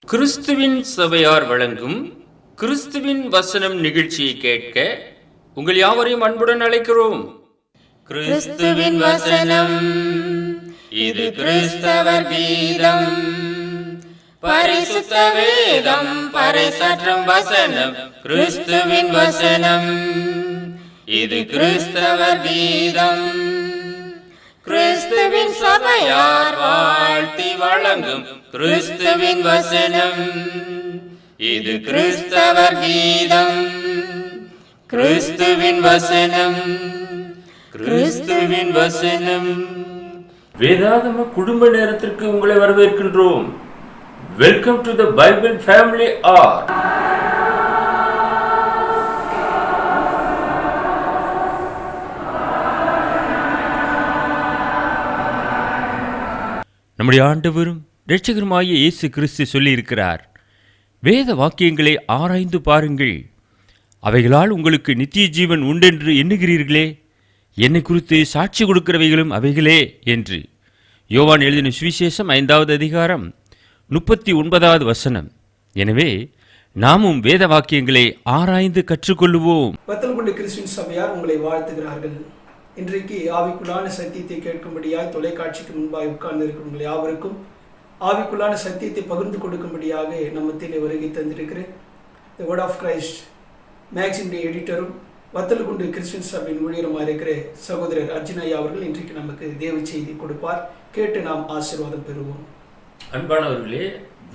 கிறிஸ்துவின் சபையார் வழங்கும் கிறிஸ்துவின் வசனம் நிகழ்ச்சியை கேட்க உங்கள் யாவரையும் அன்புடன் அழைக்கிறோம். கிறிஸ்துவின் வசனம், இது கிறிஸ்தவர் கீதம். பரிசுத்த வேதம் பறைசாற்றும் வசனம், கிறிஸ்துவின் வசனம், இது கிறிஸ்தவர் கீதம். கிறிஸ்துவின் சபையார் வாழ்த்தி வழங்கும் கிறிஸ்துவின் வசனம், இது கிறிஸ்தவர் கீதம். கிறிஸ்துவின் வசனம், கிறிஸ்துவின் வசனம். வேதாகம குடும்ப நேரத்திற்கு உங்களை வரவேற்கின்றோம். Welcome to the Bible family hour. நம்முடைய ஆண்டவரும் இரட்சகருமாகிய இயேசு கிறிஸ்து சொல்லியிருக்கிறார், வேத வாக்கியங்களை ஆராய்ந்து பாருங்கள், அவைகளால் உங்களுக்கு நித்திய ஜீவன் உண்டென்று எண்ணுகிறீர்களே, என்னை குறித்து சாட்சி கொடுக்கிறவைகளும் அவைகளே என்று. யோவான் எழுதின சுவிசேஷம் 5வது அதிகாரம் 39வது வசனம். எனவே நாமும் வேத வாக்கியங்களை ஆராய்ந்து கற்றுக்கொள்ளுவோம். வத்தலகுண்டு கிறிஸ்துவின் சபையார் உங்களை வாழ்த்துகிறார்கள். இன்றைக்கு ஆவிக்குள்ளான சத்தியத்தை கேட்கும்படியாய் தொலைக்காட்சிக்கு முன்பாக உட்கார்ந்து இருக்கிற உங்களை யாவருக்கும் ஆவிக்குள்ளான சத்தியத்தை பகிர்ந்து கொடுக்கும்படியாக நம்மத்திலே வருகை தந்திருக்கிறேன். தி வேர்ட் ஆஃப் கிரைஸ்ட் மேக்சினுடைய எடிட்டரும் வத்தலகுண்டு கிறிஸ்துவின் சபையின் ஊழியருமாக இருக்கிற சகோதரர் அர்ஜுனையா அவர்கள் இன்றைக்கு நமக்கு தேவ செய்தி கொடுப்பார். கேட்டு நாம் ஆசீர்வாதம் பெறுவோம். அன்பானவர்களே,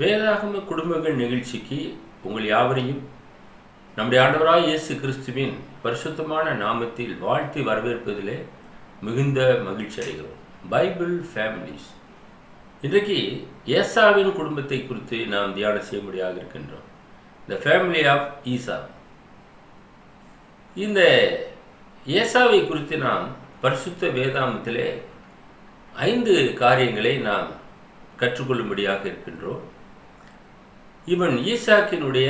வேதாகம குடும்பங்கள் நிகழ்ச்சிக்கு உங்கள் யாவரையும் நம்முடைய ஆண்டவராய் இயேசு கிறிஸ்துவின் பரிசுத்தமான நாமத்தில் வாழ்த்தி வரவேற்பதிலே மிகுந்த மகிழ்ச்சி அடைகிறோம். Bible families. இன்றைக்கு ஏசாவின் குடும்பத்தை குறித்து நாம் தியானம் செய்யும்படியாக இருக்கின்றோம். த ஃபேமிலி ஆஃப் ஈசா. இந்த ஏசாவை குறித்து நாம் பரிசுத்த வேதாமத்திலே 5 காரியங்களை நாம் கற்றுக்கொள்ளும்படியாக இருக்கின்றோம். இவன் ஈசாக்கினுடைய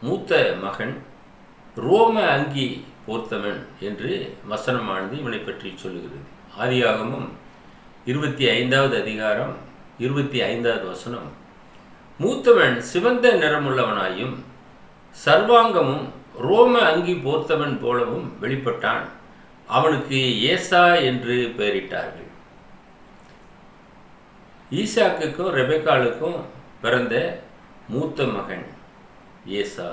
மூத்த மகன், ரோம அங்கி போர்த்தவன் என்று வசனமானது இவனை பற்றி சொல்லுகிறது. ஆதியாகமம் 25வது அதிகாரம் 25வது வசனம், மூத்தவன் சிவந்த நிறமுள்ளவனாயும் சர்வாங்கமும் ரோம அங்கி போர்த்தவன் போலவும் வெளிப்பட்டான், அவனுக்கு ஏசா என்று பெயரிட்டார்கள். ஈசாக்குக்கும் ரெபெக்காளுக்கும் பிறந்த மூத்த மகன் ஏசா.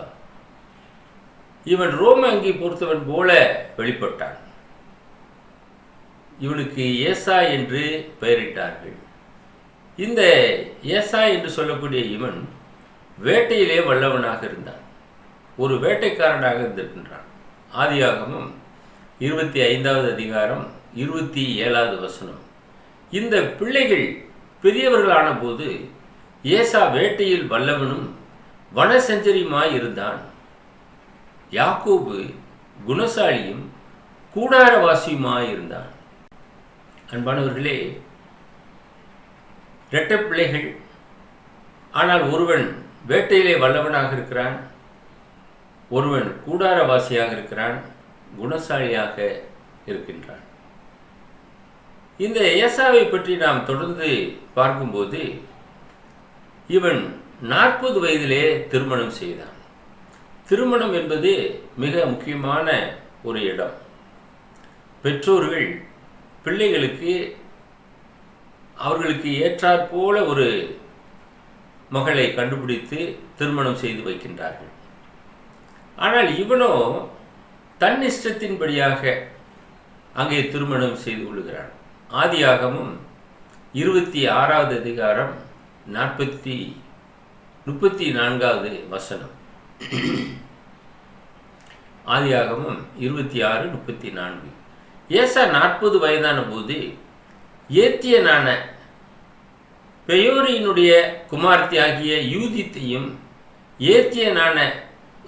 இவன் ரோம அங்கி பொறுத்தவன் போல வெளிப்பட்டான், இவனுக்கு ஏசா என்று பெயரிட்டார்கள். இந்த ஏசா என்று சொல்லக்கூடிய இவன் வேட்டையிலே வல்லவனாக இருந்தான், ஒரு வேட்டைக்காரனாக இருந்திருக்கின்றான். ஆதியாகமம் 25வது அதிகாரம் 27வது வசனம். இந்த பிள்ளைகள் பெரியவர்களான போது ஏசா வேட்டையில் வல்லவனும் வனசஞ்சரியுமாய் இருந்தான். யாக்கோபு குணசாலியும் கூடாரவாசியுமாய் இருந்தான். அன்பானவர்களே, இரட்டை பிள்ளைகள். ஆனால் ஒருவன் வேட்டையிலே வல்லவனாக இருக்கிறான், ஒருவன் கூடாரவாசியாக இருக்கிறான், குணசாலியாக இருக்கின்றான். இந்த ஏசாவை பற்றி நாம் தொடர்ந்து பார்க்கும்போது, இவன் 40 வயதிலே திருமணம் செய்தான். திருமணம் என்பது மிக முக்கியமான ஒரு இடம். பெற்றோர்கள் பிள்ளைகளுக்கு அவர்களுக்கு ஏற்றாற்போல ஒரு மகளை கண்டுபிடித்து திருமணம் செய்து வைக்கின்றார்கள். ஆனால் இவனோ தன் இஷ்டத்தின்படியாக அங்கே திருமணம் செய்து கொள்கிறான். ஆதியாகமம் 26வது அதிகாரம் 34வது வசனம். ஆதியாகமம் 26:34. ஏசா 40 வயதான போது ஏத்தியனான பெயோரியினுடைய குமார்த்தியாகிய யூதித்தையும் ஏத்தியனான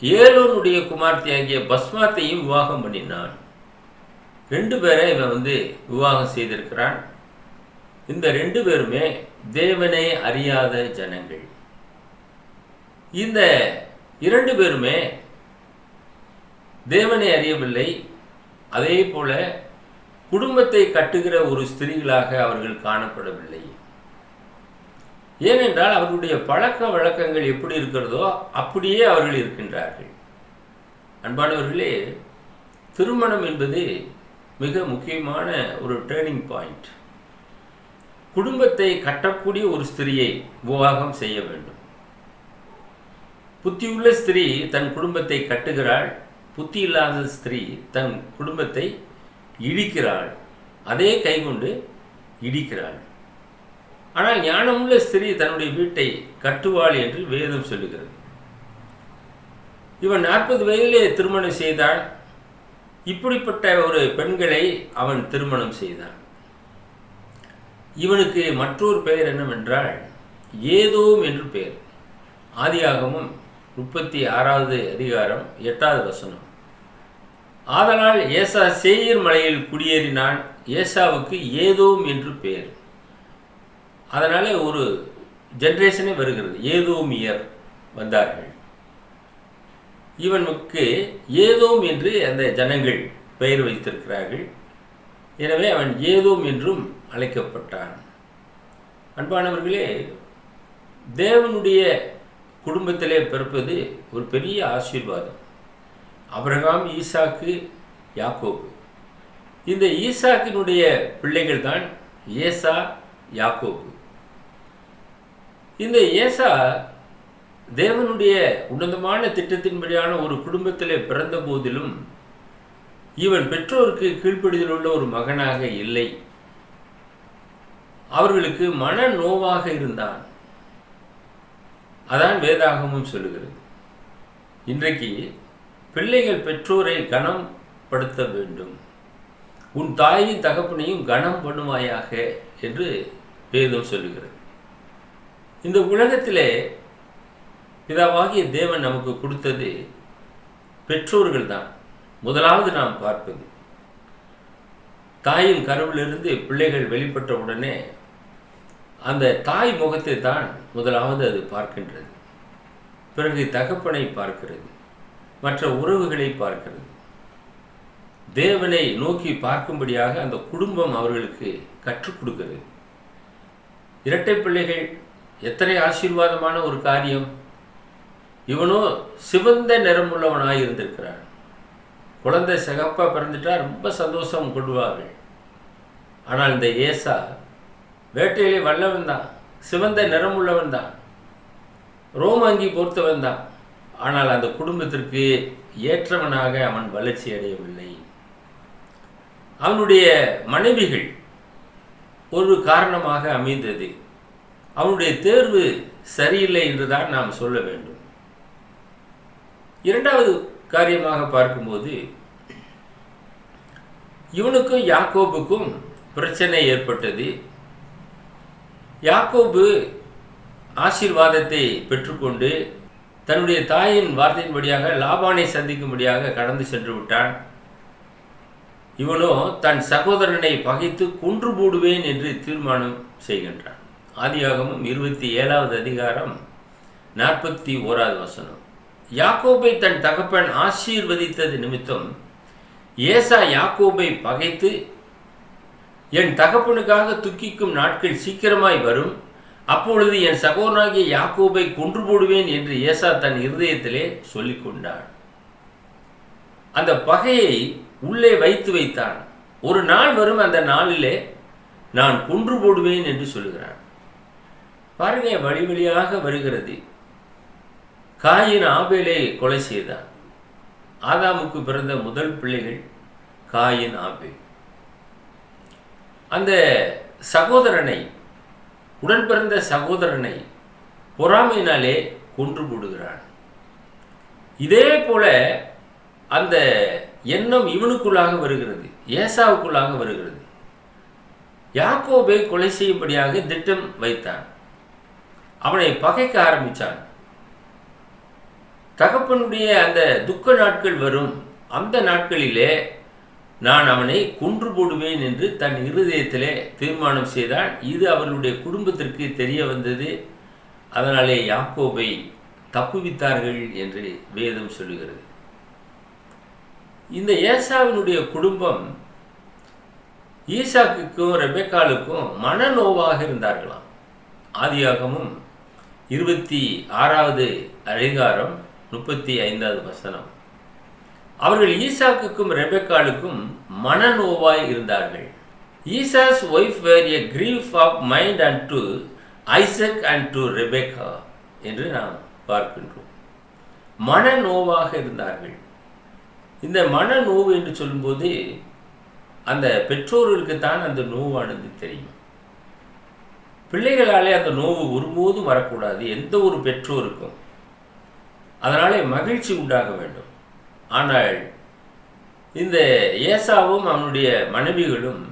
ஏலோனுடைய குமார்த்தியாகிய பஸ்மாத்தையும் விவாகம் பண்ணினான். 2 பேரை இவன் விவாகம் செய்திருக்கிறான். இந்த 2 பேருமே தேவனை அறியாத ஜனங்கள். இந்த 2 பேருமே தேவனை அறியவில்லை. அதே போல குடும்பத்தை கட்டுகிற ஒரு ஸ்திரீகளாக அவர்கள் காணப்படவில்லை. ஏனென்றால் அவர்களுடைய பழக்க வழக்கங்கள் எப்படி இருக்கிறதோ அப்படியே அவர்கள் இருக்கின்றார்கள். அன்பானவர்களே, திருமணம் என்பது மிக முக்கியமான ஒரு டேர்னிங் பாயிண்ட். குடும்பத்தை கட்டக்கூடிய ஒரு ஸ்திரியை விவாகம் செய்ய வேண்டும். புத்தியுள்ள ஸ்திரீ தன் குடும்பத்தை கட்டுகிறாள், புத்தி இல்லாத ஸ்திரீ தன் குடும்பத்தை இடிக்கிறாள், அதே கைகொண்டு இடிக்கிறாள். ஆனால் ஞானமுள்ள ஸ்திரீ தன்னுடைய வீட்டை கட்டுவாள் என்று வேதம் சொல்லுகிறது. இவன் 40 வயதிலே திருமணம் செய்தாள். இப்படிப்பட்ட ஒரு பெண்களை அவன் திருமணம் செய்தான். இவனுக்கு மற்றொரு பெயர் என்னவென்றால் ஏதோம் என்று பெயர். ஆதியாகமம் 36வது அதிகாரம் 8வது வசனம். ஆதலால் ஏசா சேயீர் மலையில் குடியேறினான், ஏசாவுக்கு ஏதோம் என்று பெயர். அதனால ஒரு ஜெனரேஷனே வருகிறது, ஏதோமியர் வந்தார்கள். இவனுக்கு ஏதோம் என்று அந்த ஜனங்கள் பெயர் வைத்திருக்கிறார்கள். எனவே அவன் ஏதோம் என்றும் அழைக்கப்பட்டான். அன்பானவர்களே, தேவனுடைய குடும்பத்திலே பிறப்பது ஒரு பெரிய ஆசீர்வாதம். ஆபிரகாம், ஈசாக்கு, யாக்கோபு. இந்த ஈசாக்கினுடைய பிள்ளைகள் தான் ஏசா, யாக்கோபு. இந்த ஏசா தேவனுடைய உன்னதமான திட்டத்தின்படியான ஒரு குடும்பத்திலே பிறந்த போதிலும் இவன் பெற்றோருக்கு கீழ்ப்படிதல் உள்ள ஒரு மகனாக இல்லை. அவர்களுக்கு மன நோவாக இருந்தான். அதான் வேதாகமும் சொல்லுகிறது. இன்றைக்கு பிள்ளைகள் பெற்றோரை கனம் படுத்த வேண்டும். உன் தாயின் தகப்பனையும் கனம் பண்ணுவாயாக என்று வேதம் சொல்லுகிறது. இந்த உலகத்திலே பிதாவாகிய தேவன் நமக்கு கொடுத்தது பெற்றோர்கள் தான். முதலாவது நாம் பார்ப்பது தாயின் கருவிலிருந்து பிள்ளைகள் வெளிப்பட்ட உடனே அந்த தாய் முகத்தை தான் முதலாவது அது பார்க்கின்றது. பிறகு தகப்பனை பார்க்கிறது, மற்ற உறவுகளை பார்க்கிறது. தேவனை நோக்கி பார்க்கும்படியாக அந்த குடும்பம் அவர்களுக்கு கற்றுக் கொடுக்கிறது. இரட்டை பிள்ளைகள் எத்தனை ஆசீர்வாதமான ஒரு காரியம். இவனோ சிவந்த நிறமுள்ளவனாக இருந்திருக்கிறான். குழந்தை சிகப்பா பிறந்துட்டா ரொம்ப சந்தோஷம் கொள்வார்கள். ஆனால் இந்த ஏசா வேட்டையிலே வல்லவன் தான், சிவந்த நிறமுள்ளவன் தான், ரோமாங்கி பொறுத்தவன் தான். ஆனால் அந்த குடும்பத்திற்கு ஏற்றவனாக அவன் வளர்ச்சி அடையவில்லை. அவனுடைய மனைவிகள் ஒரு காரணமாக அமைந்தது. அவனுடைய தேர்வு சரியில்லை என்றுதான் நாம் சொல்ல வேண்டும். இரண்டாவது காரியமாக பார்க்கும்போது இவனுக்கும் யாக்கோபுக்கும் பிரச்சனை ஏற்பட்டது. யாக்கோபு ஆசீர்வாதத்தை பெற்றுக்கொண்டு தன்னுடைய தாயின் வார்த்தையின்படியாக லாபானை சந்திக்கும்படியாக கடந்து சென்று விட்டான். இவனோ தன் சகோதரனை பகைத்து கொன்று போடுவேன் என்று தீர்மானம் செய்கின்றான். ஆதியாகமம் 27வது அதிகாரம் 41வது வசனம். யாக்கோபை தன் தகப்பன் ஆசீர்வதித்தது நிமித்தம் ஏசா யாக்கோபை பகைத்து, என் தகப்பனுக்காக துக்கிக்கும் நாட்கள் சீக்கிரமாய் வரும், அப்பொழுது என் சகோதரனாகிய யாக்கோபை கொன்று போடுவேன் என்று ஏசா தன் இருதயத்திலே சொல்லிக் கொண்டான். அந்த பகையை உள்ளே வைத்து வைத்தான். ஒரு நாள் வரும், அந்த நாளிலே நான் கொன்று போடுவேன் என்று சொல்லுகிறான். பாருங்க, வழி வழியாக வருகிறது. காயின் ஆபேலை கொலை செய்தான். ஆதாமுக்கு பிறந்த முதல் பிள்ளைகள் காயின், ஆபேல். அந்த சகோதரனை, உடன் பிறந்த சகோதரனை பொறாமையினாலே கொன்று போடுகிறான். இதே போல அந்த எண்ணம் இவனுக்குள்ளாக வருகிறது, ஏசாவுக்குள்ளாக வருகிறது. யாக்கோபை கொலை செய்யும்படியாக திட்டம் வைத்தான். அவனை பகைக்க ஆரம்பித்தான். தகப்பனுடைய அந்த துக்க நாட்கள் வரும், அந்த நாட்களிலே நான் அவனை கொன்று போடுவேன் என்று தன் இருதயத்திலே தீர்மானம் செய்தான். இது அவர்களுடைய குடும்பத்திற்கு தெரிய வந்தது. அதனாலே யாக்கோபை தப்புவித்தார்கள் என்று வேதம் சொல்லுகிறது. இந்த ஏசாவினுடைய குடும்பம் ஈசாக்குக்கும் ரெபெக்காலுக்கும் மனநோவாக இருந்தார்களாம். ஆதியாகமும் 26வது அதிகாரம் 35வது வசனம். அவர்கள் ஈசாக்குக்கும் ரெபெக்காளுக்கும் மனநோவாய் இருந்தார்கள். Esau's wife were a grief of mind and to Isaac and to Rebekah என்று நாம் பார்க்கின்றோம். மனநோவாக இருந்தார்கள். இந்த மனநோவு என்று சொல்லும்போது அந்த பெற்றோர்களுக்குத்தான் அந்த நோவானது தெரியும். பிள்ளைகளாலே அந்த நோவு ஒருபோதும் வரக்கூடாது எந்த ஒரு பெற்றோருக்கும். அதனாலே மகிழ்ச்சி உண்டாக வேண்டும். ஆனால் இந்த ஏசாவும் அவனுடைய மனைவிகளும்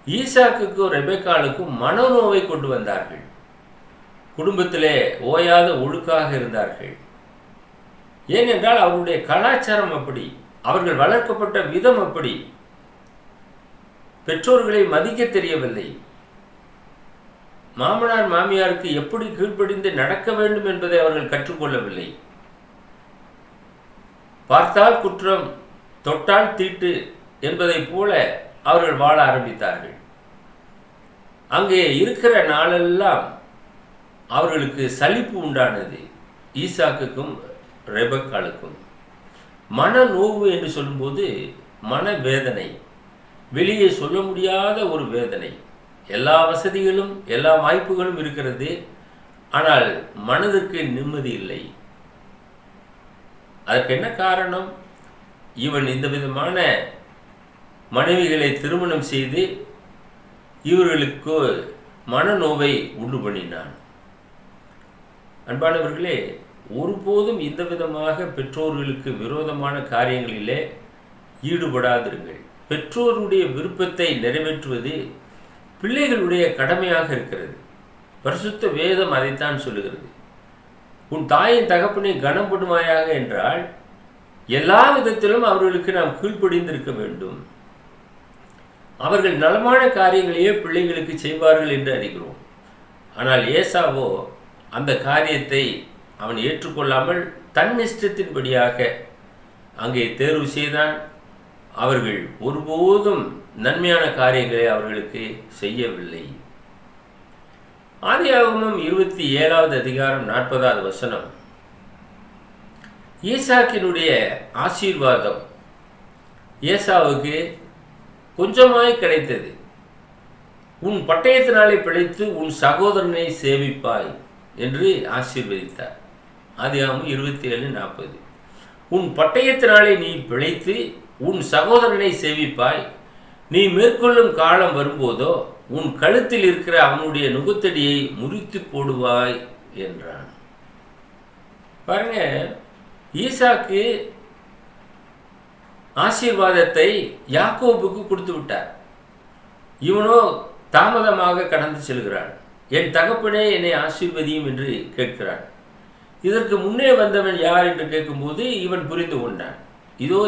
ஈசாக்குக்கும் ரெபெக்காளுக்கும் மனநோவை கொண்டு வந்தார்கள். குடும்பத்திலே ஓயாத ஒழுக்காக இருந்தார்கள். ஏனென்றால் அவருடைய கலாச்சாரம் அப்படி, அவர்கள் வளர்க்கப்பட்ட விதம் அப்படி. பெற்றோர்களை மதிக்க தெரியவில்லை. மாமனார் மாமியாருக்கு எப்படி கீழ்ப்படிந்து நடக்க வேண்டும் என்பதை அவர்கள் கற்றுக்கொள்ளவில்லை. பார்த்தால் குற்றம், தொட்டால் தீட்டு என்பதை போல அவர்கள் வாழ ஆரம்பித்தார்கள். அங்கே இருக்கிற நாளெல்லாம் அவர்களுக்கு சலிப்பு உண்டானது. ஈசாக்குக்கும் ரெபெக்காளுக்கும் மனநோவு என்று சொல்லும்போது மனவேதனை, வெளியே சொல்ல முடியாத ஒரு வேதனை. எல்லா வசதிகளும் எல்லா வாய்ப்புகளும் இருக்கிறது, ஆனால் மனதிற்கு நிம்மதி இல்லை. அதற்கு என்ன காரணம்? இவன் இந்த விதமான மனைவிகளை திருமணம் செய்து இவர்களுக்கு மனநோவை உண்டு பண்ணினான். அன்பானவர்களே, ஒருபோதும் இந்த விதமாக பெற்றோர்களுக்கு விரோதமான காரியங்களிலே ஈடுபடாதிருங்கள். பெற்றோருடைய விருப்பத்தை நிறைவேற்றுவது பிள்ளைகளுடைய கடமையாக இருக்கிறது. பரிசுத்த வேதம் அதைத்தான் சொல்லுகிறது. உன் தாயின் தகப்பனை கனம் பண்ணுவாயாக என்றால் எல்லா விதத்திலும் அவர்களுக்கு நாம் கீழ்ப்படிந்திருக்க வேண்டும். அவர்கள் நலமான காரியங்களையே பிள்ளைகளுக்கு செய்வார்கள் என்று அறிகிறோம். ஆனால் ஏசாவோ அந்த காரியத்தை அவன் ஏற்றுக்கொள்ளாமல் தன் இஷ்டத்தின்படியாக அங்கே தேர்வு செய்தான். அவர்கள் ஒருபோதும் நன்மையான காரியங்களை அவர்களுக்கு செய்யவில்லை. ஆதியாகமம் 27வது அதிகாரம் 40வது வசனம். ஈசாக்கினுடைய ஆசீர்வாதம் ஏசாவுக்கு கொஞ்சமாய் கிடைத்தது. உன் பட்டயத்தினாலே பிழைத்து உன் சகோதரனை சேவிப்பாய் என்று ஆசீர்வதித்தார். ஆதியாகமம் 27:40. உன் பட்டயத்தினாலே நீ பிழைத்து உன் சகோதரனை சேவிப்பாய். நீ மேற்கொள்ளும் காலம் வரும்போதோ உன் கழுத்தில் இருக்கிற அவனுடைய நுகத்தடியை முறித்து போடுவாய் என்றான். பாருங்க, ஈசாக்கு ஆசீர்வாதத்தை யாக்கோபுக்கு கொடுத்து விட்டார். இவனோ தாமதமாக கடந்து செல்கிறான். என் தகப்பனே என்னை ஆசீர்வதியும் என்று கேட்கிறான். இதற்கு முன்னே வந்தவன் யார் என்று கேட்கும்போது இவன் புரிந்து கொண்டான். இதோ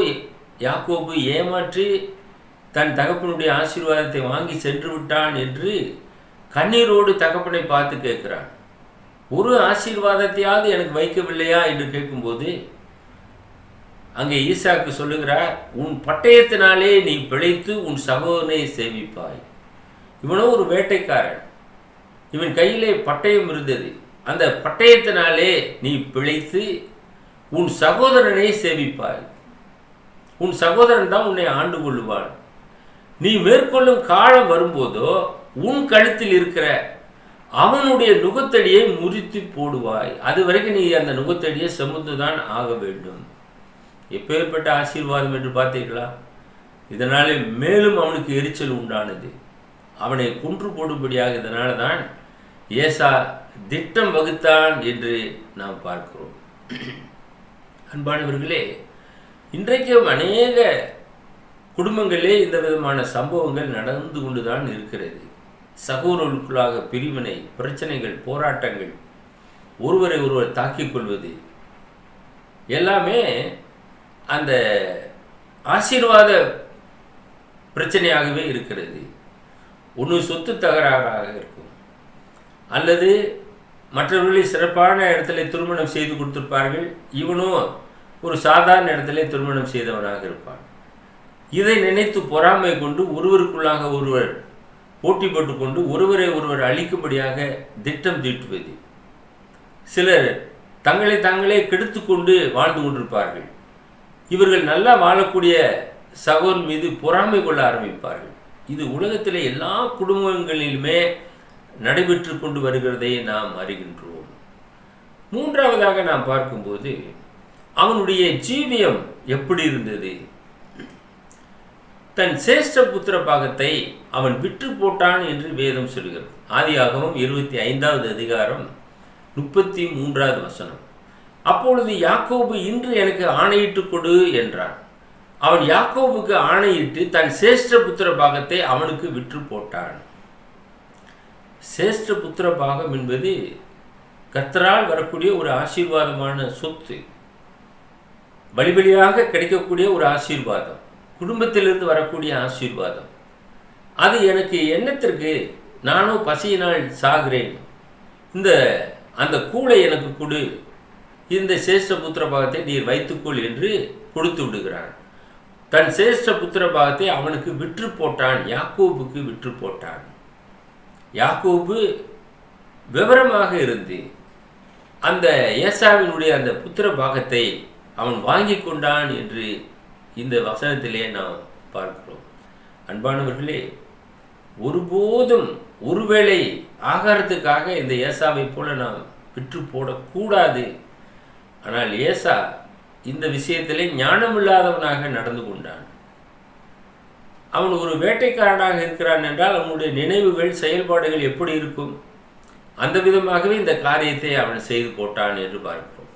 யாக்கோபு ஏமாற்றி தன் தகப்பனுடைய ஆசீர்வாதத்தை வாங்கி சென்று விட்டான் என்று கண்ணீரோடு தகப்பனை பார்த்து கேட்கிறான். ஒரு ஆசீர்வாதத்தையாவது எனக்கு வைக்கவில்லையா என்று கேட்கும்போது அங்கே ஈசாக்கு சொல்லுகிறார், உன் பட்டயத்தினாலே நீ பிழைத்து உன் சகோதரனை சேவிப்பாய். இவனோ ஒரு வேட்டைக்காரன். இவன் கையிலே பட்டயம் இருந்தது. அந்த பட்டயத்தினாலே நீ பிழைத்து உன் சகோதரனை சேவிப்பாய். உன் சகோதரன் தான் உன்னை ஆண்டு கொள்ளுவான். நீ மேற்கொள்ளும் காலம் வரும்போதோ உன் கழுத்தில் இருக்கிற அவனுடைய நுகத்தடியை முறித்து போடுவாய். அது வரைக்கும் நீ அந்த நுகத்தடியை சுமந்துதான் ஆக வேண்டும். எப்பேற்பட்ட ஆசீர்வாதம் என்று பார்த்தீர்களா? இதனாலே மேலும் அவனுக்கு எரிச்சல் உண்டானது. அவனை கொன்று போடும்படியாக இதனால தான் ஏசா திட்டம் வகுத்தான் என்று நாம் பார்க்கிறோம். அன்பானவர்களே, இன்றைக்கும் அநேக குடும்பங்களிலே இந்த விதமான சம்பவங்கள் நடந்து கொண்டுதான் இருக்கிறது. சகோதரர்களுக்குள்ளாக பிரிவினை, பிரச்சனைகள், போராட்டங்கள், ஒருவரை ஒருவர் தாக்கிக் கொள்வது எல்லாமே அந்த ஆசீர்வாத பிரச்சனையாகவே இருக்கிறது. ஒன்று சொத்து தகராறாக இருக்கும், அல்லது மற்றவர்களை சிறப்பான இடத்துல திருமணம் செய்து கொடுத்திருப்பார்கள், இவனும் ஒரு சாதாரண இடத்துல திருமணம் செய்தவனாக இருப்பான். இதை நினைத்து பொறாமை கொண்டு ஒருவருக்குள்ளாக ஒருவர் போட்டி போட்டுக்கொண்டு ஒருவரை ஒருவர் அழிக்கும்படியாக திட்டம் தீட்டுவது. சிலர் தங்களை தாங்களே கெடுத்து கொண்டு வாழ்ந்து கொண்டிருப்பார்கள். இவர்கள் நல்லா வாழக்கூடிய சகோதரன் மீது பொறாமை கொள்ள ஆரம்பிப்பார்கள். இது உலகத்திலே எல்லா குடும்பங்களிலுமே நடைபெற்று கொண்டு வருகிறதை நாம் அறிகின்றோம். மூன்றாவதாக நாம் பார்க்கும்போது அவனுடைய ஜீவியம் எப்படி இருந்தது? தன் சேஷ்ட புத்திர பாகத்தை அவன் விற்று போட்டான் என்று வேதம் சொல்கிறது. ஆதியாகமம் 25வது அதிகாரம் 33வது வசனம். அப்பொழுது யாக்கோபு, இன்று எனக்கு ஆணையிட்டு கொடு என்றான். அவன் யாக்கோபுக்கு ஆணையிட்டு தன் சேஷ்ட புத்திர பாகத்தை அவனுக்கு விற்று போட்டான். சேஷ்ட புத்திர பாகம் என்பது கர்த்தரால் வரக்கூடிய ஒரு ஆசீர்வாதமான சொத்து, வழிவழியாக கிடைக்கக்கூடிய ஒரு ஆசீர்வாதம், குடும்பத்திலிருந்து வரக்கூடிய ஆசீர்வாதம். அது எனக்கு எண்ணத்திற்கு, நானும் பசியினால் சாகிறேன், அந்த கூளை எனக்கு கொடு, இந்த சேஷ்ட புத்திர பாகத்தை நீர் வைத்துக்கொள் என்று கொடுத்து விடுகிறான். தன் சேஷ்ட புத்திர பாகத்தை அவனுக்கு விற்று போட்டான், யாக்கோபுக்கு விற்று போட்டான். யாக்கோபு விவரமாக இருந்து அந்த ஏசாவினுடைய அந்த புத்திர பாகத்தை அவன் வாங்கி கொண்டான் என்று இந்த வசனத்திலே நாம் பார்க்கிறோம். அன்பானவர்களே, ஒருபோதும் ஒருவேளை ஆகாரத்துக்காக இந்த ஏசாவை போல நாம் விற்று போடக்கூடாது. ஆனால் ஏசா இந்த விஷயத்திலே ஞானமில்லாதவனாக நடந்து கொண்டான். அவன் ஒரு வேட்டைக்காரனாக இருக்கிறான் என்றால் அவனுடைய நினைவுகள், செயல்பாடுகள் எப்படி இருக்கும்? அந்த விதமாகவே இந்த காரியத்தை அவன் செய்து போட்டான் என்று பார்க்கிறோம்.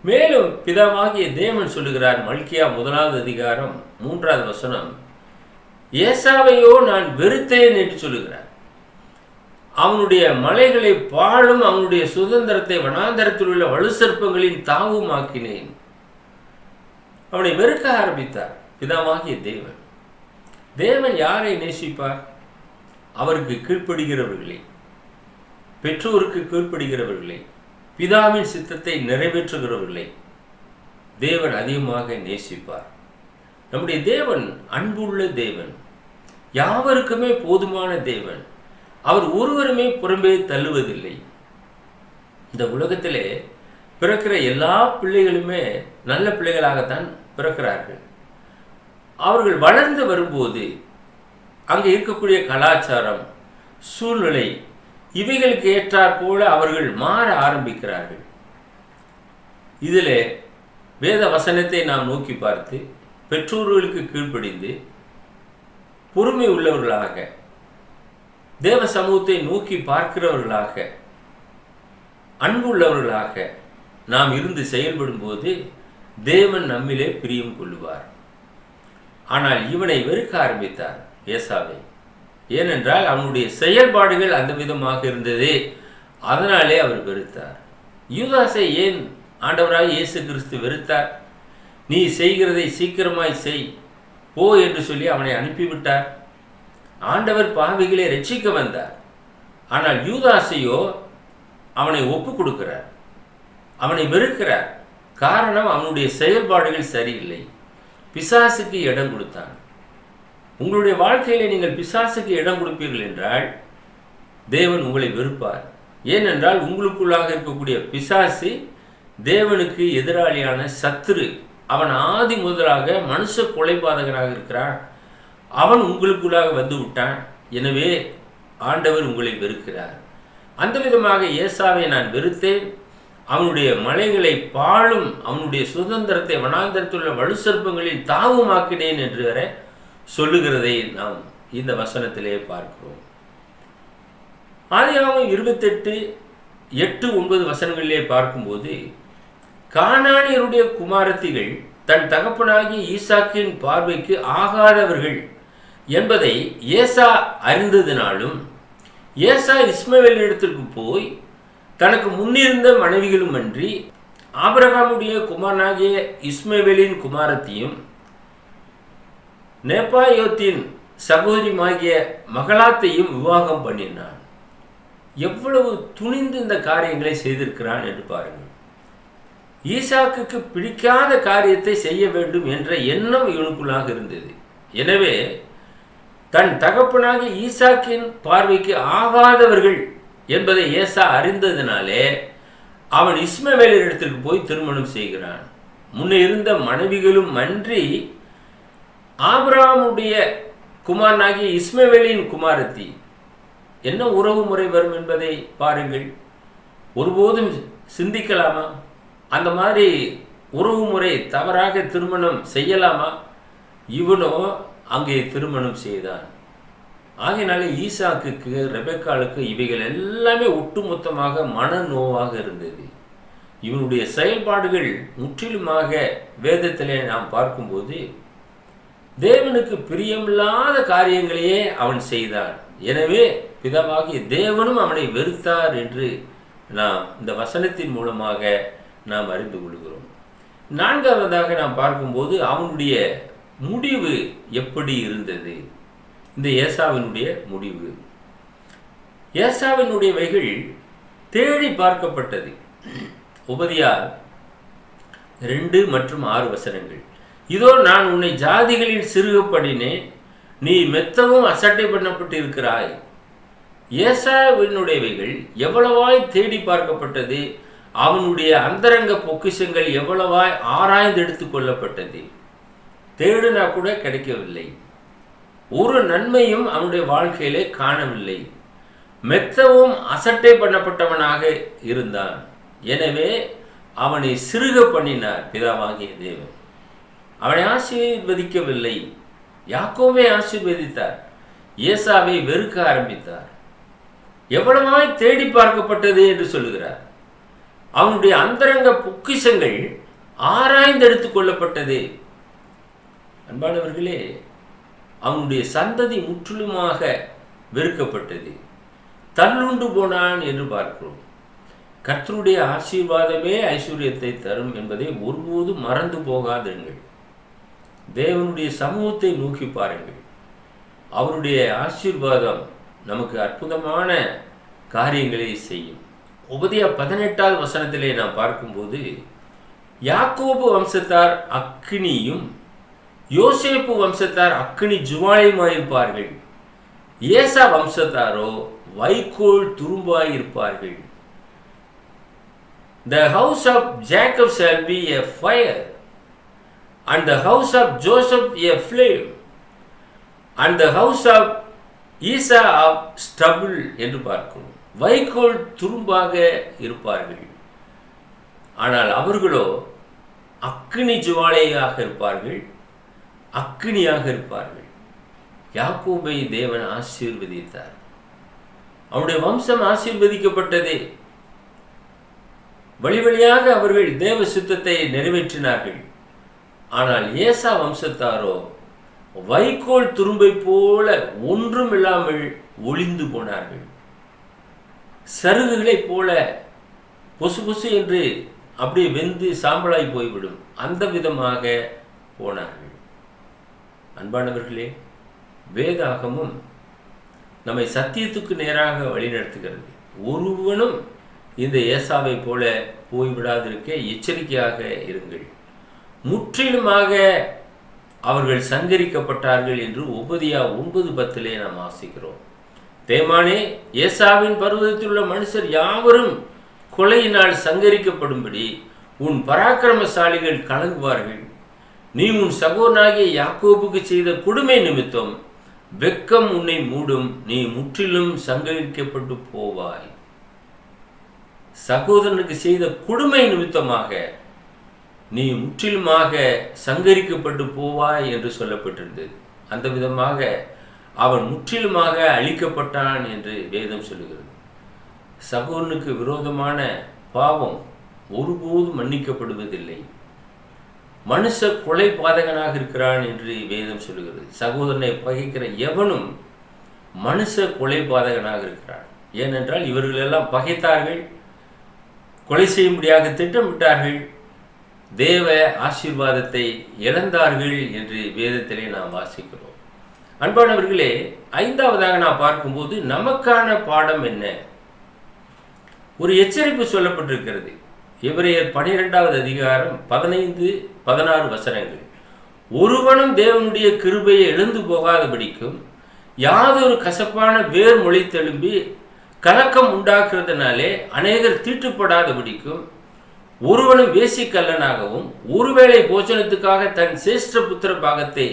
மேலும் பிதாவாகிய தேவன் சொல்லுகிறார், மல்கியா 1வது அதிகாரம் 3வது வசனம், ஏசாவையோ நான் வெறுத்தேன் என்று சொல்லுகிறார். அவனுடைய மலைகளை பாழும், அவனுடைய சுதந்திரத்தை வனாந்தரத்தில் உள்ள வலுசற்பங்களின் தாவுமாக்கினேன். அவனை வெறுக்க ஆரம்பித்தார் பிதாவாகிய தேவன். தேவன் யாரை நேசிப்பார்? அவருக்கு கீழ்ப்படுகிறவர்களை, பெற்றோருக்கு கீழ்ப்படுகிறவர்களை, பிதாவின் சித்தத்தை நிறைவேற்றுகிறவர்களை தேவன் அதிகமாக நேசிப்பார். நம்முடைய தேவன் அன்புள்ள தேவன், யாவருக்குமே போதுமான தேவன். அவர் ஒருவருமே புறம்பே தள்ளுவதில்லை. இந்த உலகத்திலே பிறக்கிற எல்லா பிள்ளைகளுமே நல்ல பிள்ளைகளாகத்தான் பிறக்கிறார்கள். அவர்கள் வளர்ந்து வரும்போது அங்கே இருக்கக்கூடிய கலாச்சாரம், சூழ்நிலை, இவைகளுக்கு ஏற்றாற் போல அவர்கள் மாற ஆரம்பிக்கிறார்கள். இதில் வேத வசனத்தை நாம் நோக்கி பார்த்து பெற்றோர்களுக்கு கீழ்ப்படிந்து பொறுமை உள்ளவர்களாக, தேவ சமூகத்தை நோக்கி பார்க்கிறவர்களாக, அன்புள்ளவர்களாக நாம் இருந்து செயல்படும் போது தேவன் நம்மிலே பிரியம் கொள்ளுவார். ஆனால் இவனை வெறுக்க ஆரம்பித்தார் ஏசாவை. ஏனென்றால் அவனுடைய செயல்பாடுகள் அந்த விதமாக இருந்தது. அதனாலே அவர் வெறுத்தார். யூதாசை ஏன் ஆண்டவராய் இயேசு கிறிஸ்து வெறுத்தார்? நீ செய்கிறதை சீக்கிரமாய் செய் போ என்று சொல்லி அவனை அனுப்பிவிட்டார். ஆண்டவர் பாவிகளை ரட்சிக்க வந்தார். ஆனால் யூதாசையோ அவனை ஒப்பு கொடுக்கிறார், அவனை வெறுக்கிறார். காரணம், அவனுடைய செயல்பாடுகள் சரியில்லை. பிசாசுக்கு இடம் கொடுத்தான். உங்களுடைய வாழ்க்கையிலே நீங்கள் பிசாசுக்கு இடம் கொடுப்பீர்கள் என்றால் தேவன் உங்களை வெறுப்பார். ஏனென்றால் உங்களுக்குள்ளாக இருக்கக்கூடிய பிசாசு தேவனுக்கு எதிராளியான சத்துரு. அவன் ஆதி முதலாக மனுஷ கொலைபாதகனாக இருக்கிறான். அவன் உங்களுக்குள்ளாக வந்து விட்டான். எனவே ஆண்டவர் உங்களை வெறுக்கிறார். அந்த விதமாக ஏசாவை நான் வெறுத்தேன், அவனுடைய மலைகளை பாழும், அவனுடைய சுதந்திரத்தை வனாந்தரத்துள்ள வலுசற்பங்களில் தாவுமாக்கினேன் என்று வர சொல்லுகிறதை நாம் இந்த வசனத்திலே பார்க்கிறோம். ஆதியாகமம் 28:8-9 வசனங்களிலே பார்க்கும்போது, கானானியருடைய குமாரத்திகள் தன் தகப்பனாகிய ஈசாக்கின் பார்வைக்கு ஆகாதவர்கள் என்பதை ஏசா அறிந்ததினாலும், ஏசா இஸ்மவேலிடத்திற்கு போய் தனக்கு முன்னிருந்த மனைவிகளும் அன்றி ஆபிரகாமுடைய குமாரனாகிய இஸ்மவேலின் குமாரத்தையும் நேபாயோத்தின் சகோதரியுமாகிய மகளாத்தையும் விவாகம் பண்ணினான். எவ்வளவு துணிந்து இந்த காரியங்களை செய்திருக்கிறான் என்று பாருங்கள். ஈசாக்குக்கு பிடிக்காத காரியத்தை செய்ய வேண்டும் என்ற எண்ணம் இவனுக்குள்ளாக இருந்தது. எனவே தன் தகப்பனாகிய ஈசாக்கின் பார்வைக்கு ஆகாதவர்கள் என்பதை ஏசா அறிந்ததினாலே அவன் இஸ்மவேலிடத்திற்கு போய் திருமணம் செய்கிறான். முன்னே இருந்த மனைவிகளும் அன்றி ஆபிரகாமுடைய குமாரனாகிய இஸ்மவேலின் குமாரத்தி. என்ன உறவு முறை வரும் என்பதை பாருங்கள். ஒருபோதும் சிந்திக்கலாமா? அந்த மாதிரி உறவு முறை தவறாக திருமணம் செய்யலாமா? இவனோ அங்கே திருமணம் செய்தான். ஆகையினாலே ஈசாக்குக்கு ரெபெக்காளுக்கு இவைகள் எல்லாமே ஒட்டுமொத்தமாக மனநோவாக இருந்தது. இவனுடைய செயல்பாடுகள் முற்றிலுமாக வேதத்திலே நாம் பார்க்கும்போது தேவனுக்கு பிரியமில்லாத காரியங்களையே அவன் செய்தான். எனவே பிதாவாகிய தேவனும் அவனை வெறுத்தார் என்று நாம் இந்த வசனத்தின் மூலமாக நாம் அறிந்து கொள்கிறோம். நான்காவதாக நாம் பார்க்கும்போது அவனுடைய முடிவு எப்படி இருந்தது? இந்த ஏசாவினுடைய முடிவு, ஏசாவினுடையவைகள் தேடி பார்க்கப்பட்டது. உபதியா 2 மற்றும் 6 வசனங்கள். இதோ நான் உன்னை ஜாதிகளில் சிறுகப்படினேன், நீ மெத்தவும் அசட்டை பண்ணப்பட்டு இருக்கிறாய். ஏசாவினுடையவைகள் எவ்வளவாய் தேடி பார்க்கப்பட்டது, அவனுடைய அந்தரங்க பொக்கிஷங்கள் எவ்வளவாய் ஆராய்ந்து எடுத்துக் கொள்ளப்பட்டது. தேடுனா கூட கிடைக்கவில்லை. ஒரு நன்மையும் அவனுடைய வாழ்க்கையிலே காணவில்லை. மெத்தவும் அசட்டை பண்ணப்பட்டவனாக இருந்தான். எனவே அவனை சிறுக பண்ணினார் பிதாவாகிய தேவன். அவனை ஆசீர்வதிக்கவில்லை. யாக்கோபை ஆசீர்வதித்தார், ஏசாவை வெறுக்க ஆரம்பித்தார். எவ்வளவாய் தேடி பார்க்கப்பட்டது என்று சொல்லுகிறார். அவனுடைய அந்தரங்க பொக்கிஷங்கள் ஆராய்ந்து எடுத்துக் கொள்ளப்பட்டது. அன்பானவர்களே, அவனுடைய சந்ததி முற்றிலுமாக வெறுக்கப்பட்டது, தள்ளுண்டு போனான் என்று பார்க்கிறோம். கர்த்தருடைய ஆசீர்வாதமே ஐஸ்வர்யத்தை தரும் என்பதை ஒருபோதும் மறந்து போகாதீர்கள். தேவனுடைய சமூகத்தை நோக்கி பாருங்கள். அவருடைய ஆசீர்வாதம் நமக்கு அற்புதமான காரியங்களை செய்யும். உபதியா 18வது வசனத்திலே நாம் பார்க்கும்போது, யாக்கோபு வம்சத்தார் அக்கினியும் யோசேப்பு வம்சத்தார் அக்கினி ஜுவாலையுமாயிருப்பார்கள், ஏசா வம்சத்தாரோ வைக்கோல் துரும்பாயிருப்பார்கள். The house of Jacob shall be a fire, and the house of Joseph a flame, and the house of Esau of stubble என்று பார்க்கிறோம். வைக்கோல் துரும்பாக இருப்பார்கள், ஆனால் அவர்களோ அக்கினி ஜுவாலையாக இருப்பார்கள், அக்கினியாக இருப்பார்கள். யாக்கோபை தேவன் ஆசீர்வதித்தார். அவருடைய வம்சம் ஆசீர்வதிக்கப்பட்டதே. வழி வழியாக அவர்கள் தேவ சித்தத்தை நிறைவேற்றினார்கள். ஆனால் ஏசா வம்சத்தாரோ வைக்கோல் துரும்பை போல ஒன்றும் இல்லாமல் ஒளிந்து போனார்கள். சருகுகளைப் போல பொசு பொசு என்று அப்படியே வெந்து சாம்பலாய் போய்விடும், அந்த விதமாக போனார்கள். அன்பானவர்களே, வேதாகமும் நம்மை சத்தியத்துக்கு நேராக வழிநடத்துகிறது. ஒருவனும் இந்த ஏசாவை போல போய்விடாதிருக்க எச்சரிக்கையாக இருங்கள். முற்றிலுமாக அவர்கள் சங்கரிக்கப்பட்டார்கள் என்று உபதியா 9:10 நாம் வாசிக்கிறோம். தேமானே, ஏசாவின் பர்வதத்தில் உள்ள மனுஷர் யாவரும் கொலையினால் சங்கரிக்கப்படும்படி உன் பராக்கிரமசாலிகள் கலங்குவார்கள். நீ உன் சகோதரனாகிய யாக்கோபுக்கு செய்த கொடுமை நிமித்தம் வெட்கம் உன்னை மூடும், நீ முற்றிலும் சங்கரிக்கப்பட்டு போவாய். சகோதரனுக்கு செய்த கொடுமை நிமித்தமாக நீ முற்றிலுமாக சங்கரிக்கப்பட்டு போவாய் என்று சொல்லப்பட்டிருந்தது. அந்த விதமாக அவன் முற்றிலுமாக அழிக்கப்பட்டான் என்று வேதம் சொல்லுகிறது. சகோதரனுக்கு விரோதமான பாவம் ஒருபோதும் மன்னிக்கப்படுவதில்லை. மனுஷ கொலை பாதகனாக இருக்கிறான் என்று வேதம் சொல்லுகிறது. சகோதரனை பகைக்கிற எவனும் மனுஷ கொலை பாதகனாக இருக்கிறான். ஏனென்றால் இவர்கள் எல்லாம் பகைத்தார்கள், கொலை செய்யும்படியாக திட்டமிட்டார்கள், தேவ ஆசீர்வாதத்தை இழந்தார்கள் என்று வேதத்திலே நாம் வாசிக்கிறோம். அன்பானவர்களே, 5வதாக நாம் பார்க்கும்போது நமக்கான பாடம் என்ன? ஒரு எச்சரிப்பு சொல்லப்பட்டிருக்கிறது. எபிரேயர் 12வது அதிகாரம் 15-16 வசனங்கள். ஒருவனும் தேவனுடைய கிருபையை இழந்து போகாதபடிக்கும் யாதொரு கசப்பான வேர் முளைத்தெழும்பி கலக்கம் உண்டாக்குறதுனாலே அநேகர் தீட்டுப்படாதபடிக்கும் ஒருவனும் வேசிக்கல்லனாகவும் ஒருவேளை போஜனத்துக்காக தன் சிரேஷ்ட புத்திர பாகத்தை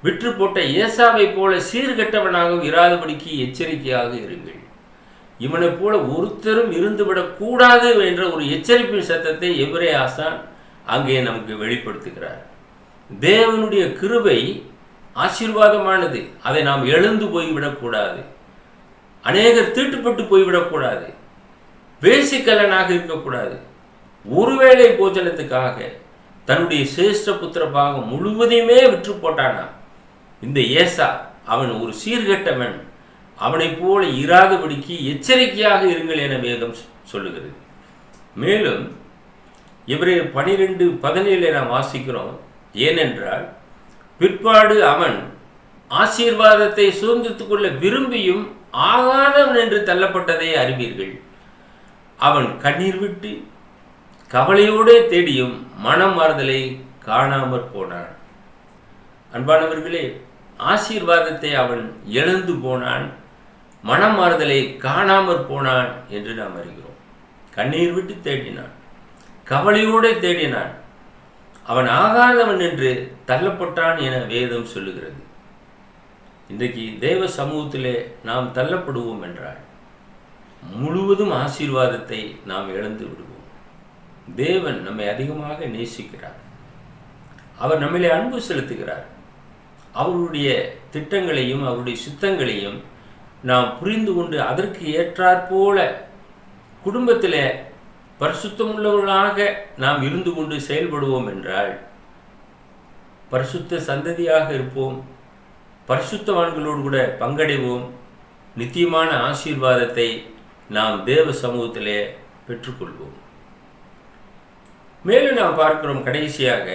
விற்று போட்ட ஏசாவை போல சீர்கெட்டவனாகவும் இராதபடிக்கு எச்சரிக்கையாக இருங்கள். இவனை போல ஒருத்தரும் இருந்துவிடக் கூடாது என்ற ஒரு எச்சரிப்பின் சத்தத்தை எபிரேய ஆசான் அங்கே நமக்கு வெளிப்படுத்துகிறார். தேவனுடைய கிருபை ஆசீர்வாதமானது. அதை நாம் எழுந்து போய்விடக்கூடாது. அநேகர் தீட்டுப்பட்டு போய்விடக்கூடாது. வேசிக்கல்லனாக இருக்கக்கூடாது. ஒருவேளை போஜனத்துக்காக தன்னுடைய சிரேஷ்ட புத்திர பாகம் முழுவதையுமே விற்று போட்டானா இந்த ஏசா, அவன் ஒரு சீர்கெட்டவன், அவனை போல இராதபடிக்கு எச்சரிக்கையாக இருங்கள் என வேதம் சொல்லுகிறது. மேலும் எபிரேயர் 12:17 நாம் வாசிக்கிறோம். ஏனென்றால் பிற்பாடு அவன் ஆசீர்வாதத்தை சுதந்திரத்துக் கொள்ள விரும்பியும் ஆகாதவன் என்று தள்ளப்பட்டதை அறிவீர்கள். அவன் கண்ணீர் விட்டு கவலையோடு தேடியும் மனம் மாறுதலை காணாமற் போனான். அன்பானவர்களே, ஆசீர்வாதத்தை அவன் இழந்து போனான், மனம் மாறுதலை காணாமற் போனான் என்று நாம் அறிகிறோம். கண்ணீர் விட்டு தேடினான், கவலையோடு தேடினான், அவன் ஆகாதவன் என்று தள்ளப்பட்டான் என வேதம் சொல்லுகிறது. இன்றைக்கு தேவ சமூகத்திலே நாம் தள்ளப்படுவோம் என்றால் முழுவதும் ஆசீர்வாதத்தை நாம் இழந்து விடுவோம். தேவன் நம்மை அதிகமாக நேசிக்கிறார். அவர் நம்மிலே அன்பு செலுத்துகிறார். அவருடைய திட்டங்களையும் அவருடைய சித்தங்களையும் நாம் புரிந்து கொண்டு அதற்கு ஏற்றாற்போல குடும்பத்தில் பரிசுத்தமுள்ளவர்களாக நாம் இருந்து கொண்டு செயல்படுவோம் என்றால் பரிசுத்த சந்ததியாக இருப்போம். பரிசுத்தவான்களோடு கூட பங்கடைவோம். நித்தியமான ஆசீர்வாதத்தை நாம் தேவ சமூகத்திலே பெற்றுக்கொள்வோம். மேலும் நாம் பார்க்கிறோம் கடைசியாக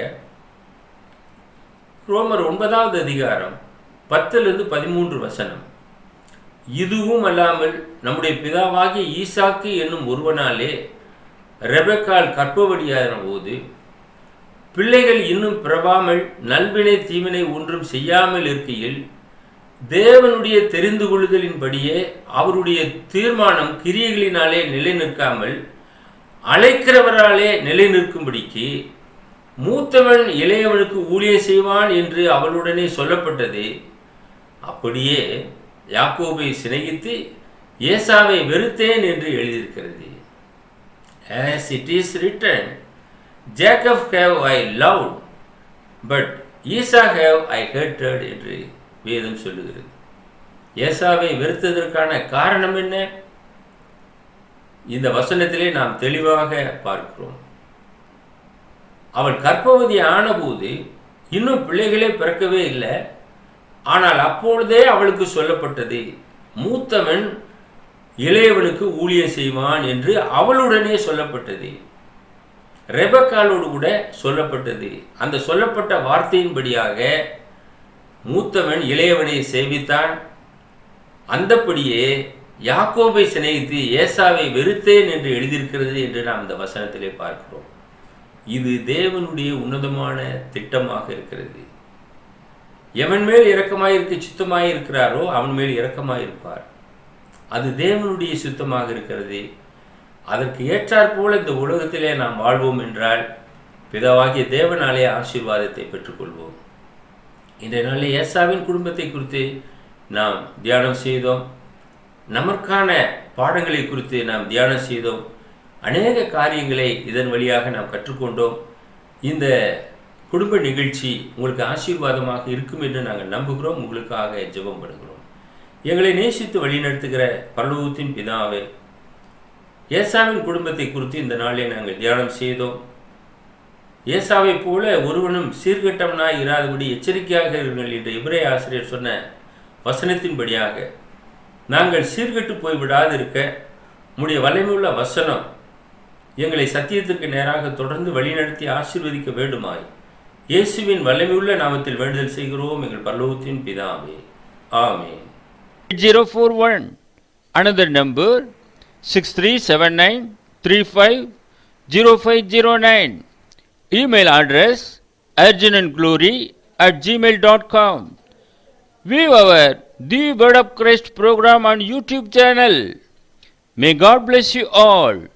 ரோமர் 9வது அதிகாரம் 10-13 இதுவும் அல்லாமல் நம்முடைய பிதாவாகிய ஈசாக்கு என்னும் ஒருவனாலே ரெபெக்காள் கற்பவடியான போது பிள்ளைகள் இன்னும் பிறவாமல் நல்வினை தீவினை ஒன்றும் செய்யாமல் இருக்கையில் தேவனுடைய தெரிந்து கொள்ளுதலின்படியே அவருடைய தீர்மானம் கிரியைகளினாலே நிலை நிற்காமல் அழைக்கிறவராலே நிலை நிற்கும்படிக்கு மூத்தவன் இளையவனுக்கு ஊழியம் செய்வான் என்று அவளுடனே சொல்லப்பட்டது. அப்படியே யாக்கோபை சிநேகித்து ஏசாவை வெறுத்தேன் என்று எழுதியிருக்கிறது. As it is written, Jacob have I loved, but Esau have I hated என்று வேதம் சொல்லுகிறது. ஏசாவை வெறுத்ததற்கான காரணம் என்ன? இந்த வசனத்திலே நாம் தெளிவாக பார்க்கிறோம். அவள் கர்ப்பவதி ஆனபோது இன்னும் பிள்ளைகளே பிறக்கவே இல்லை. ஆனால் அப்பொழுதே அவளுக்கு சொல்லப்பட்டது, மூத்தவன் இளையவனுக்கு ஊழியம் செய்வான் என்று அவளுடனே சொல்லப்பட்டது. ரெபெக்காளோடு கூட சொல்லப்பட்டது. அந்த சொல்லப்பட்ட வார்த்தையின்படியாக மூத்தவன் இளையவனை சேவித்தான். அந்தப்படியே யாக்கோபை சிநேகித்து ஏசாவை வெறுத்தேன் என்று எழுதியிருக்கிறது என்று நாம் இந்த வசனத்திலே பார்க்கிறோம். இது தேவனுடைய உன்னதமான திட்டமாக இருக்கிறது. எவன் மேல் இரக்கமாயிருக்க சித்தமாயிருக்கிறாரோ அவன் மேல் இரக்கமாயிருப்பார். அது தேவனுடைய சித்தமாக இருக்கிறது. அதற்கு ஏற்றாற்போல இந்த உலகத்திலே நாம் வாழ்வோம் என்றால் பிதாவாகிய தேவனாலே ஆசீர்வாதத்தை பெற்றுக்கொள்வோம். இன்றைய நாளில் ஏசாவின் குடும்பத்தை குறித்து நாம் தியானம் செய்தோம். நமக்கான பாடங்களை குறித்து நாம் தியானம் செய்தோம். அநேக காரியங்களை இதன் வழியாக நாம் கற்றுக்கொண்டோம். இந்த குடும்ப நிகழ்ச்சி உங்களுக்கு ஆசீர்வாதமாக இருக்கும் என்று நாங்கள் நம்புகிறோம். உங்களுக்காக ஜெபம் பண்ணுகிறோம். எங்களை நேசித்து வழிநடத்துகிற பரலோகத்தின் பிதாவே, ஏசாவின் குடும்பத்தை குறித்து இந்த நாளிலே நாங்கள் தியானம் செய்தோம். ஏசாவை போல ஒருவனும் சீர்கெட்டவனாய் இராதபடி எச்சரிக்கையாக இருங்கள் என்று எபிரேய ஆசிரியர் சொன்ன வசனத்தின்படியாக நாங்கள் சீர்கெட்டு போய்விடாது இருக்க உம்முடைய வல்லமையுள்ள வசனம் எங்களை சத்தியத்திற்கு நேராக தொடர்ந்து வழிநடத்தி ஆசீர்வதிக்க வேண்டுமாய் இயேசுவின் வல்லமையுள்ள நாமத்தில் வேண்டுதல் செய்கிறோம் எங்கள் பரலோகத்தின் பிதாவே. ஆமென். 041 another number 6379350509. Email address urgentandglory@gmail.com. View our The Word of Christ program on YouTube channel. May God bless you all.